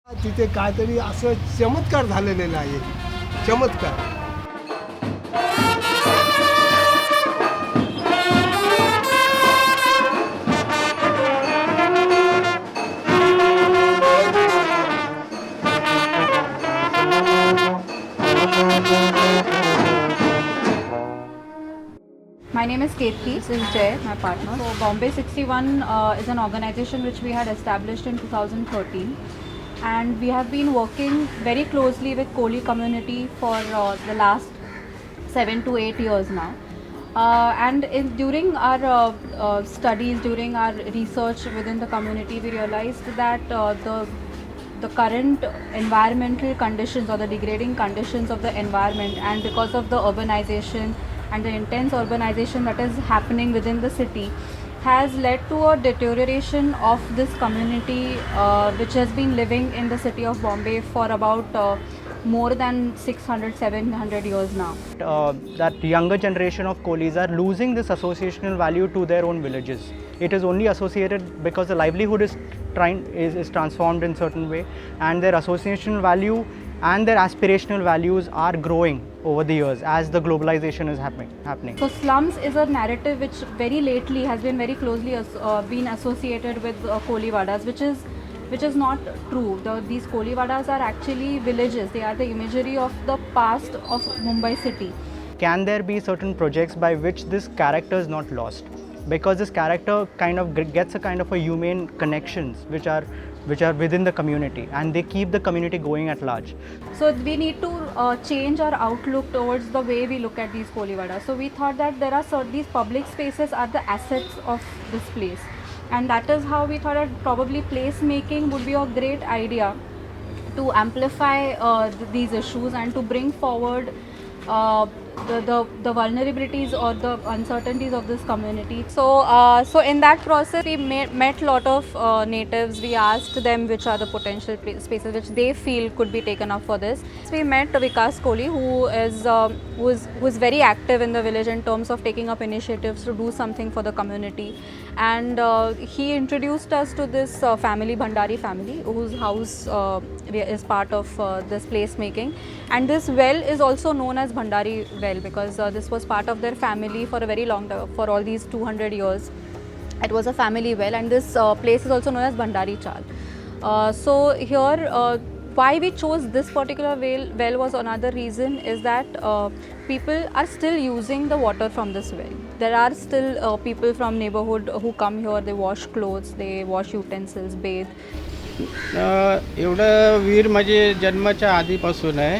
तिथे काहीतरी असं चमत्कार झालेला आहे, चमत्कार. My name is Ketki. This is Jay, my partner. So Bombay 61 is an organization which we had established in 2013, and we have been working very closely with Koli community for the last 7 to 8 years now. During our studies, during our research within the community, we realized that the current environmental conditions or the degrading conditions of the environment, and because of the urbanization and the intense urbanization that is happening within the city, has led to a deterioration of this community, which has been living in the city of Bombay for about more than 600-700 years now. That younger generation of Kolis are losing this associational value to their own villages. It is only associated because the livelihood is transformed in certain way, and their associational value and their aspirational values are growing over the years as the globalization is happening. So slums is a narrative which very lately has been very closely been associated with Koliwadas, which is not true. These Koliwadas are actually villages. They are the imagery of the past of Mumbai city. Can there be certain projects by which this character is not lost? Because this character kind of gets a kind of a humane connections which are within the community, and they keep the community going at large. So we need to change our outlook towards the way we look at these Koliwadas. So we thought that these public spaces are the assets of this place, and that is how we thought that probably place making would be a great idea to amplify these issues and to bring forward the vulnerabilities or the uncertainties of this community. So in that process, we met lot of natives. We asked them which are the potential spaces which they feel could be taken up for this. So we met Vikas Kohli, who is very active in the village in terms of taking up initiatives to do something for the community, and he introduced us to this family, Bhandari family, whose house is part of this place making, and this well is also known as Bhandari well because this was part of their family for a very long time, for all these 200 years. It was a family well, and this place is also known as Bhandari Chal. So here, why we chose this particular well was another reason, is that people are still using the water from this well. There are still people from neighborhood who come here, they wash clothes, they wash utensils, bathe. एवढं विहीर माझे जन्माच्या आधीपासून आहे,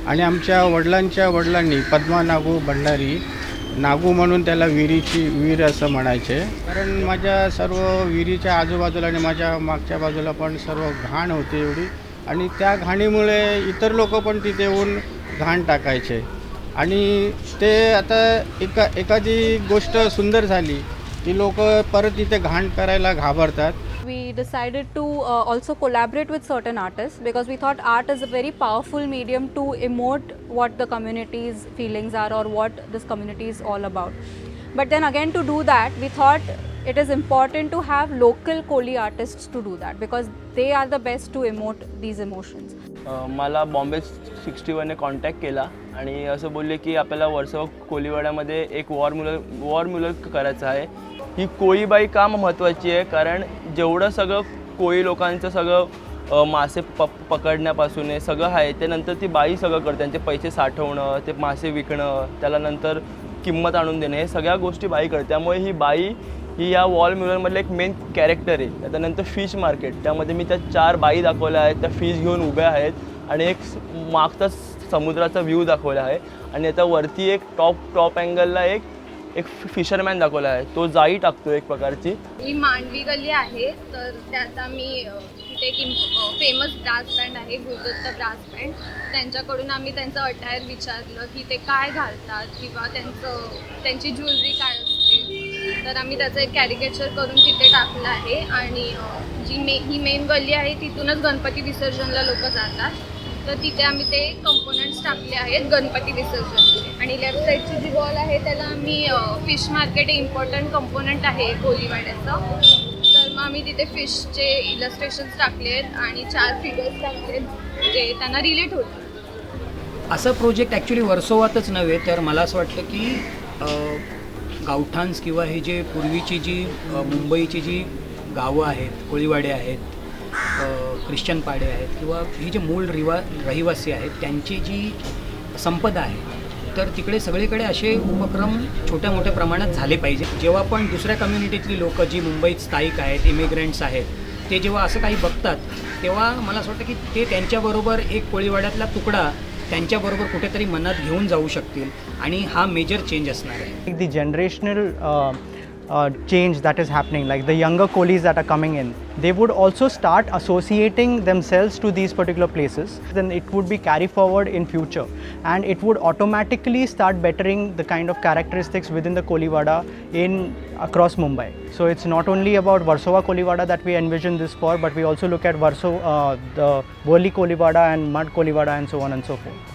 आणि आमच्या वडिलांच्या वडिलांनी पद्मा नागू भंडारी, नागू म्हणून त्याला विहीर असं म्हणायचे. कारण माझ्या सर्व विहिरीच्या आजूबाजूला आणि माझ्या मागच्या बाजूला पण सर्व घाण होते एवढी, आणि त्या घाणीमुळे इतर लोक पण तिथे येऊन घाण टाकायचे, आणि ते आता एखादी गोष्ट सुंदर झाली की लोक परत इथे घाण करायला घाबरतात. We decided to also collaborate with certain artists because we thought art is a very powerful medium to emote what the community's feelings are or what this community is all about. But then again, to do that, we thought it is important to have local Koli artists to do that because they are the best to emote these emotions. मला Bombay 61ने contact केला आणि असं बोलले की आपल्याला वर्सोवा कोळीवाड्यामध्ये एक war Müller करायचं आहे. ही कोळीबाई का महत्त्वाची आहे, कारण जेवढं सगळं कोळी लोकांचं सगळं मासे पकडण्यापासून हे सगळं आहे, ते नंतर ती बाई सगळं करते. त्यांचे पैसे साठवणं, ते मासे विकणं, त्याला नंतर किंमत आणून देणं, हे सगळ्या गोष्टी बाई करते. त्यामुळे ही बाई ही या वॉल म्युलरमधलं एक मेन कॅरेक्टर आहे. त्यानंतर फिश मार्केट, त्यामध्ये मी त्या 4 बाई दाखवल्या आहेत, त्या फिश घेऊन उभ्या आहेत आणि एक मागचा समुद्राचा व्ह्यू दाखवला आहे, आणि आता वरती एक टॉप अँगलला एक फिशरमॅन दाखवला आहे, तो जाळी टाकतो एक प्रकारची. ही मांडवी गल्ली आहे, तर त्यात आम्ही तिथे एक फेमस ब्रास बँड आहे, गुरुदत्त ब्रास बँड, त्यांच्याकडून आम्ही त्यांचं अटायर विचारलं की ते काय घालतात किंवा त्यांची ज्वेलरी काय असते. तर आम्ही त्याचं एक कॅरिकेचर करून तिथे टाकलं आहे, आणि ही मेन गल्ली आहे, तिथूनच गणपती विसर्जनला लोक जातात. तर तिथे आम्ही ते कंपोनंट्स टाकले आहेत गणपती विसर्जनचे. आणि लेफ्ट साईडची जी वॉल आहे त्याला आम्ही फिश मार्केट हे इम्पॉर्टंट कंपोनंट आहे कोळीवाड्याचं, तर मग आम्ही तिथे फिशचे इलस्ट्रेशन्स टाकले आहेत आणि 4 फिगर्स टाकले आहेत जे त्यांना रिलेट होतात. असं प्रोजेक्ट ॲक्च्युली वर्सोवातच नव्हे तर मला असं वाटतं की गावठान्स किंवा हे जे पूर्वीची जी मुंबईची जी गावं आहेत, कोळीवाडे आहेत, ख्रिश्चन पाडे आहेत किंवा ही जे मूळ रहिवासी आहेत त्यांची जी संपदा आहे तर तिकडे सगळीकडे असे उपक्रम छोट्या मोठ्या प्रमाणात झाले पाहिजे. जेव्हा पण दुसऱ्या कम्युनिटीतली लोकं जी मुंबईत स्थायिक आहेत, इमिग्रंट्स आहेत, ते जेव्हा असं काही बघतात तेव्हा मला असं वाटतं की ते त्यांच्याबरोबर एक कोळीवाड्यातला तुकडा त्यांच्याबरोबर कुठेतरी मनात घेऊन जाऊ शकतील आणि हा मेजर चेंज असणार आहे. The generational change that is happening, like the younger coolies that are coming in, they would also start associating themselves to these particular places. Then it would be carried forward in future, and it would automatically start bettering the kind of characteristics within the Koliwada in across Mumbai. So it's not only about Versova Koliwada that we envision this for, but we also look at the Worli Koliwada and Mud Koliwada and so on and so forth.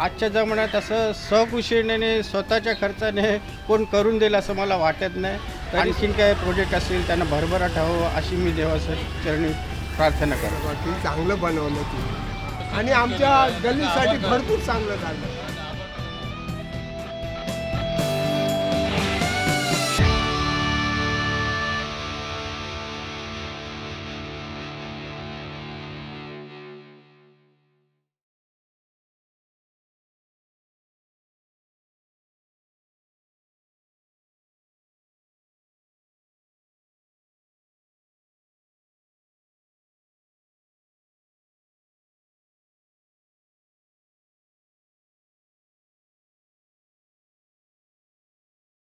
आजच्या जमान्यात असं स्वकुशीने स्वतःच्या खर्चाने कोण करून देईल असं मला वाटत नाही. तर आणखीन काय प्रोजेक्ट असतील त्यांना भरभराट हवं अशी मी देवाच्या चरणी प्रार्थना करतो. चांगलं बनवलं तुम्ही आणि आमच्या गल्लीसाठी भरपूर चांगलं झालं.